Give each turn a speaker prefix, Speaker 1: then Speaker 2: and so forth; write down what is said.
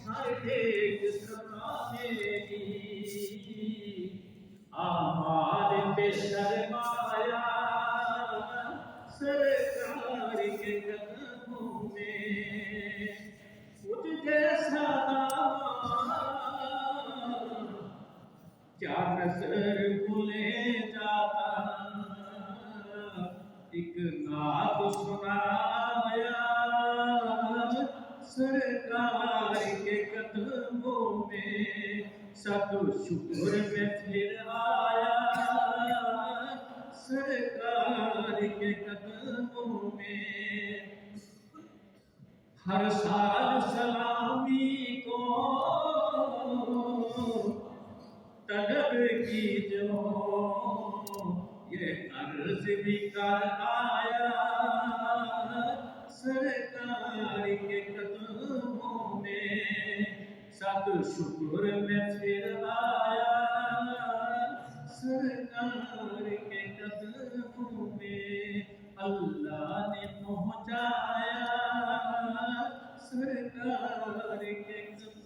Speaker 1: हर एक ज़माने की आमाद पे शर्माया सरकार के कदमों में कुछ जैसा क्या नजर भूले जाता एक नाद सुनाया सरकार के कदमों में सब शुक्र में फिर आया सरकार के कदमों में हर साल सलामी को तलब की जो ये अर्ज भी कर आया सरकार के कदमों में सब शुक्र में फिर आया सरकार के कदमों में अल्लाह ने पहुँचाया सरकार के कदमों